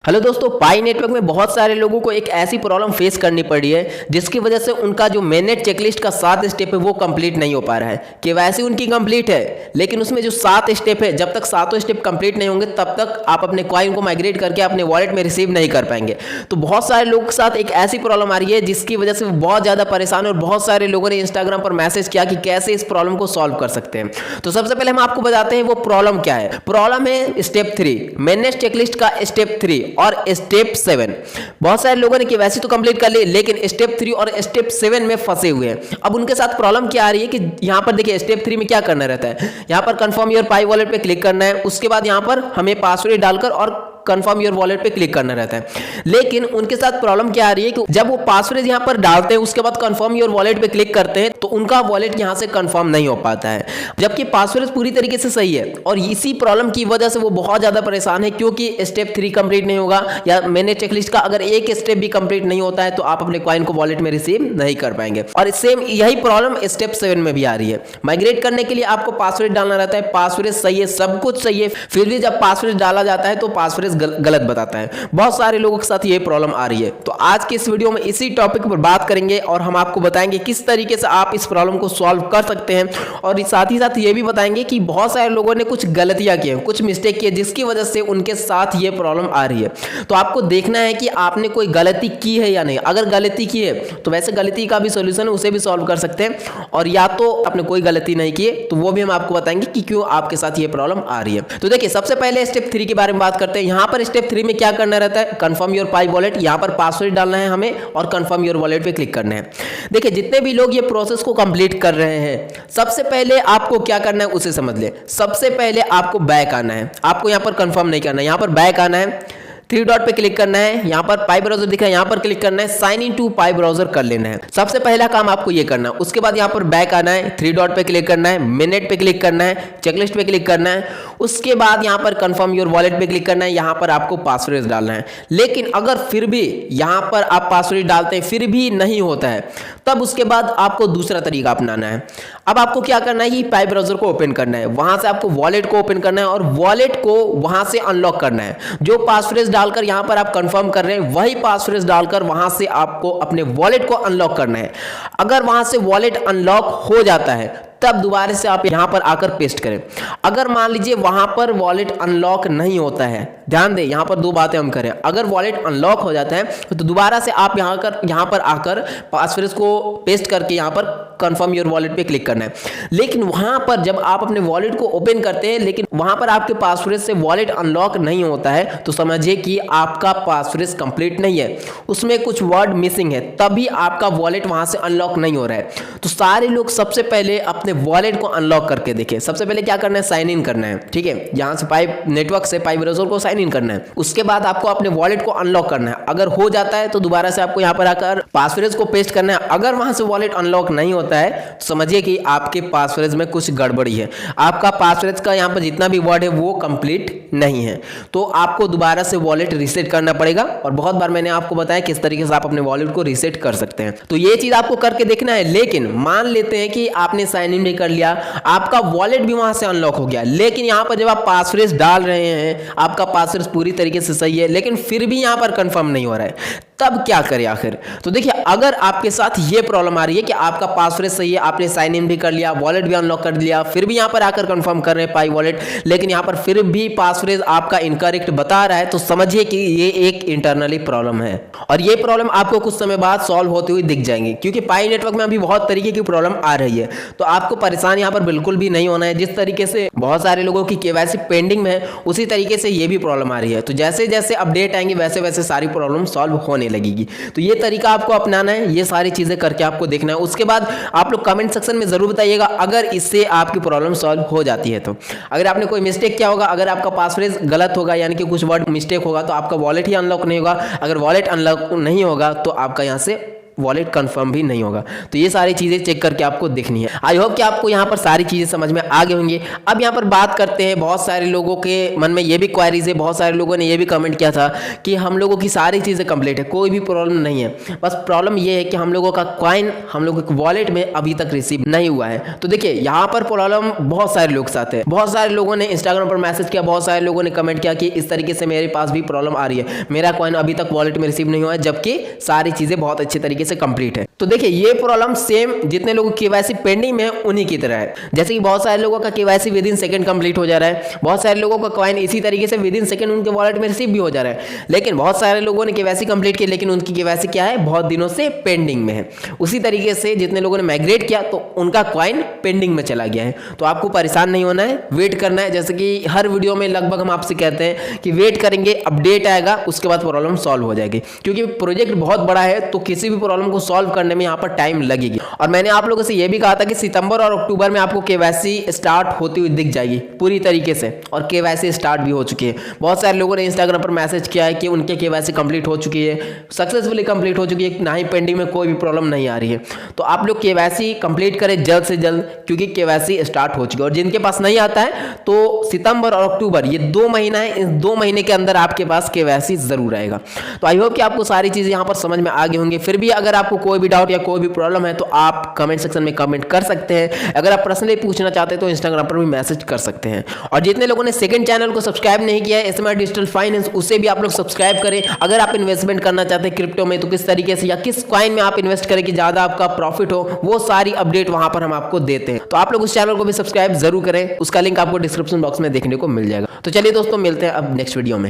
Hello दोस्तों, पाई network में बहुत सारे लोगों को एक ऐसी प्रॉब्लम फेस करनी पड़ी है जिसकी वजह से उनका जो मेननेट चेकलिस्ट का 7 स्टेप है वो कंप्लीट नहीं हो पा रहा है। केवाईसी उनकी कंप्लीट है लेकिन उसमें जो 7 स्टेप है, जब तक 7 स्टेप कंप्लीट नहीं होंगे तब तक आप अपने कॉइन को माइग्रेट करके अपने वॉलेट में रिसीव नहीं कर पाएंगे। तो बहुत सारे लोगों के साथ एक ऐसी प्रॉब्लम आ रही है जिसकी वजह से वो बहुत ज़्यादा परेशान है और बहुत सारे लोगों ने इंस्टाग्राम पर मैसेज किया कि कैसे इस प्रॉब्लम को सॉल्व कर सकते हैं। तो सबसे पहले हम आपको बताते हैं वो प्रॉब्लम क्या है। प्रॉब्लम है स्टेप 3, मेननेट चेकलिस्ट का स्टेप 3 और स्टेप 7। बहुत सारे लोगों ने केवाईसी तो कंप्लीट कर ली लेकिन स्टेप 3 और स्टेप 7 में फंसे हुए हैं। अब उनके साथ प्रॉब्लम क्या आ रही है कि यहां पर देखिए स्टेप 3 में क्या करना रहता है, यहां पर कंफर्म योर पाई वॉलेट पे क्लिक करना है। उसके बाद यहां पर हमें पासवर्ड डालकर और कंफर्म योर वॉलेट पे क्लिक करना रहता है। लेकिन उनके साथ प्रॉब्लम क्या आ रही है कि जब वो पासवर्ड यहां पर डालते हैं उसके बाद कंफर्म योर वॉलेट पे क्लिक करते हैं तो उनका वॉलेट यहां से कंफर्म नहीं हो पाता है, जबकि पासवर्ड पूरी तरीके से सही है। और इसी प्रॉब्लम की वजह से वो बहुत ज्यादा परेशान है क्योंकि स्टेप 3 कंप्लीट नहीं होगा या मैंने चेकलिस्ट का अगर एक स्टेप भी कंप्लीट नहीं होता है तो आप अपने कॉइन को वॉलेट में रिसीव नहीं कर पाएंगे। और सेम यही प्रॉब्लम स्टेप 7 में भी आ रही है। माइग्रेट करने के लिए आपको पासवर्ड डालना रहता है, पासवर्ड सही है, सब कुछ सही है, फिर भी जब पासवर्ड डाला जाता है तो पासवर्ड गलत बताता है। बहुत सारे लोगों के साथ ये प्रॉब्लम आ रही है। तो आज के इस वीडियो में इसी टॉपिक पर बात करेंगे और हम आपको बताएंगे किस तरीके से आप इस प्रॉब्लम को सॉल्व कर सकते हैं। और साथ ही साथ ये भी बताएंगे कि बहुत सारे लोगों ने कुछ गलतियां की हैं, कुछ मिस्टेक किए जिसकी वजह से उनके साथ ये प्रॉब्लम आ रही है। तो आपको देखना है कि आपने कोई गलती की है या नहीं। अगर गलती की है तो वैसे गलती का भी सॉल्यूशन है, उसे भी सॉल्व कर सकते हैं। और या तो आपने कोई गलती नहीं की है तो वो भी हम आपको बताएंगे कि क्यों आपके साथ ये प्रॉब्लम आ रही है। तो देखिए सबसे पहले स्टेप 3 के बारे में बात करते हैं। यहां पर स्टेप 3 में क्या करना रहता है, कंफर्म योर पाई वॉलेट, यहां पर पासवर्ड डालना है हमें और कंफर्म योर वॉलेट पे क्लिक करना है। देखिए जितने भी लोग ये प्रोसेस को कंप्लीट कर रहे हैं सबसे पहले आपको क्या करना है उसे समझ ले। सबसे पहले आपको बैक आना है, आपको यहां पर कंफर्म नहीं करना है, यहां पर बैक आना है, 3 डॉट पे क्लिक करना है, यहां पर पाई ब्राउजर दिख रहा है, यहां पर क्लिक करना है, sign in to Pi browser कर लेना है। सबसे पहला काम आपको ये करना है। उसके बाद यहां पर बैक आना है, 3 डॉट पे क्लिक करना है, मिनट पे क्लिक करना है, चेकलिस्ट पे क्लिक करना है। उसके बाद यहां पर कंफर्म योर वॉलेट पे क्लिक करना है, यहां पर आपको पासवर्ड डालना है। लेकिन अगर फिर भी यहां पर आप पासवर्ड डालते हैं फिर भी नहीं होता है तब उसके बाद आपको दूसरा तरीका अपनाना है। अब आपको क्या करना है कि पाई ब्राउजर को ओपन करना है, वहां से आपको वॉलेट को ओपन करना है और वॉलेट को वहां से अनलॉक करना है। जो पासवर्ड डालकर यहां पर आप कंफर्म कर रहे हैं वही पासवर्ड डालकर वहां से आपको अपने वॉलेट को अनलॉक करना है। अगर वहां से वॉलेट अनलॉक हो जाता है तब दोबारा से आप यहां पर आकर पेस्ट करें। अगर मान लीजिए वहां पर वॉलेट अनलॉक नहीं होता है, ध्यान दें यहां पर दो बातें हम करें। अगर वॉलेट अनलॉक हो जाता है तो दोबारा से आप यहां पर आकर पासवर्ड को पेस्ट करके यहां पर कंफर्म योर वॉलेट पे क्लिक करना है। लेकिन वहां पर जब आप अपने वॉलेट को ओपन करते हैं लेकिन वहां पर आपके पासवर्ड से वॉलेट अनलॉक नहीं होता है तो समझिए कि आपका पासवर्ड कंप्लीट नहीं है, उसमें कुछ वर्ड मिसिंग है, तभी आपका वॉलेट वहां से अनलॉक नहीं हो रहा है। तो सारे लोग सबसे पहले अपने वॉलेट को अनलॉक करके देखें। सबसे पहले क्या करना है, साइन इन करना है, ठीक है, यहां से पाई नेटवर्क से पाई ब्राउजर को साइन इन करना है। उसके बाद आपको अपने वॉलेट को अनलॉक करना है। अगर हो जाता है तो दोबारा से आपको यहां पर आकर पासवर्ड को पेस्ट करना है। अगर वहां से वॉलेट अनलॉक नहीं होता है तो समझिए कि आपके पासवर्ड में कुछ गड़बड़ी है, आपका पासवर्ड का यहां पर जितना भी वर्ड है वो कंप्लीट नहीं है। तो आपको दोबारा से वॉलेट रीसेट करना पड़ेगा। और बहुत बार मैंने आपको बताया किस तरीके से आप अपने वॉलेट को रीसेट कर सकते हैं। तो ये चीज आपको करके देखना है। लेकिन मान लेते हैं कि आपने साइन इन भी कर लिया, आपका वॉलेट भी वहां से अनलॉक हो गया, लेकिन यहां पर जब आप पासवर्ड डाल रहे हैं आपका पासवर्ड पूरी तरीके से सही है लेकिन फिर भी यहां पर कंफर्म नहीं हो रहा है, तब क्या करें आखिर। तो देखिए अगर आपके साथ ये प्रॉब्लम आ रही है कि आपका पासवर्ड सही है, आपने साइन इन भी कर लिया, वॉलेट भी अनलॉक कर लिया, फिर भी यहां पर आकर कंफर्म कर रहे हैं पाई वॉलेट, लेकिन यहां पर फिर भी पासवर्ड आपका इनकरेक्ट बता रहा है, तो समझिए कि ये एक इंटरनली प्रॉब्लम है। और ये प्रॉब्लम आपको कुछ समय बाद सॉल्व होती हुई दिख जाएंगी क्योंकि पाई नेटवर्क में अभी बहुत तरीके की प्रॉब्लम आ रही है। तो आपको परेशान यहां पर बिल्कुल भी नहीं होना है। जिस तरीके से बहुत सारे लोगों की केवाईसी पेंडिंग में है उसी तरीके से ये भी प्रॉब्लम आ रही है। तो जैसे जैसे अपडेट आएंगे वैसे वैसे सारी प्रॉब्लम सॉल्व होने लगेगी। तो ये तरीका आपको अपनाना है, ये सारी चीजें करके आपको देखना है। उसके बाद आप लोग कमेंट सेक्शन में जरूर बताइएगा अगर इससे आपकी प्रॉब्लम सॉल्व हो जाती है। तो अगर आपने कोई मिस्टेक किया होगा, अगर आपका पासवर्ड गलत होगा यानी कि कुछ वर्ड मिस्टेक होगा तो आपका वॉलेट ही अनलॉक नहीं होगा। अगर वॉलेट अनलॉक नहीं होगा तो आपका यहाँ से वॉलेट कंफर्म भी नहीं होगा। तो ये सारी चीज़ें चेक करके आपको देखनी है। आई होप कि आपको यहाँ पर सारी चीज़ें समझ में आ गई होंगी। अब यहाँ पर बात करते हैं, बहुत सारे लोगों के मन में ये भी क्वारीज है, बहुत सारे लोगों ने ये भी कमेंट किया था कि हम लोगों की सारी चीज़ें कंप्लीट है, कोई भी प्रॉब्लम नहीं है, बस प्रॉब्लम ये है कि हम लोगों का कॉइन हम लोगों के वॉलेट में अभी तक रिसीव नहीं हुआ है। तो देखिए यहाँ पर प्रॉब्लम बहुत सारे लोग के साथ है। बहुत सारे लोगों ने इंस्टाग्राम पर मैसेज किया, बहुत सारे लोगों ने कमेंट किया कि इस तरीके से मेरे पास भी प्रॉब्लम आ रही है, मेरा कॉइन अभी तक वॉलेट में रिसीव नहीं हुआ है, जबकि सारी चीजें बहुत अच्छे तरीके से कंप्लीट है। तो देखिए ये प्रॉब्लम सेम जितने लोगों की केवाईसी पेंडिंग में है उन्हीं की तरह है। जैसे कि बहुत सारे लोगों का KYC with in second complete हो जा रहा है, बहुत सारे लोगों का कॉइन इसी तरीके से विद इन सेकंड उनके वॉलेट में रिसीव भी हो जा रहा है। लेकिन बहुत सारे लोगों ने केवाईसी कंप्लीट की, लेकिन उनकी केवाईसी क्या है, बहुत दिनों से पेंडिंग में है। उसी तरीके से जितने लोगों ने माइग्रेट किया तो उनका कॉइन पेंडिंग में चला गया है। तो आपको परेशान नहीं होना है, वेट करना है। जैसे कि हर वीडियो में लगभग हम आपसे कहते हैं कि वेट करेंगे, अपडेट आएगा, उसके बाद प्रॉब्लम सॉल्व हो जाएगी। क्योंकि प्रोजेक्ट बहुत बड़ा है तो किसी भी प्रॉब्लम को सॉल्व करने में यहाँ पर टाइम लगेगी। और मैंने आप लोगों से यह भी कहा था कि सितंबर और अक्टूबर में आपको केवाईसी स्टार्ट होती हुई दिख जाएगी पूरी तरीके से, और केवाईसी स्टार्ट भी हो चुकी है। बहुत सारे लोगों ने इंस्टाग्राम पर मैसेज किया है कि उनके केवाईसी कंप्लीट हो चुकी है, सक्सेसफुली कंप्लीट हो चुकी है, ना ही पेंडिंग में कोई भी प्रॉब्लम नहीं आ रही है। तो आप लोग केवाईसी कंप्लीट करें जल्द से जल्द, क्योंकि केवाईसी स्टार्ट हो चुकी है। और जिनके पास नहीं आता है तो सितंबर और अक्टूबर ये 2 महीना है, इस 2 महीने के अंदर आपके पास केवाईसी जरूर आएगा। तो आई होप कि आपको सारी चीजें यहाँ पर समझ में आ गई होंगी। फिर भी अगर आपको कोई भी डाउट या कोई भी प्रॉब्लम है तो आप कमेंट सेक्शन में कमेंट कर सकते हैं। अगर आप पर्सनली पूछना चाहते हैं तो इंस्टाग्राम पर भी मैसेज कर सकते हैं। और जितने लोगों ने सेकंड चैनल को सब्सक्राइब नहीं किया है स्मार्ट डिजिटल फाइनेंस, उसे भी आप लोग सब्सक्राइब करें। अगर आप इन्वेस्टमेंट करना चाहते हैं क्रिप्टो में तो किस तरीके से या किस कॉइन में आप इन्वेस्ट करें कि ज्यादा आपका प्रॉफिट हो, वो सारी अपडेट वहां पर हम आपको देते हैं। तो आप लोग उस चैनल को भी सब्सक्राइब जरूर करें, उसका लिंक आपको डिस्क्रिप्शन बॉक्स में देखने को मिल जाएगा। तो चलिए दोस्तों, मिलते हैं अब नेक्स्ट वीडियो में।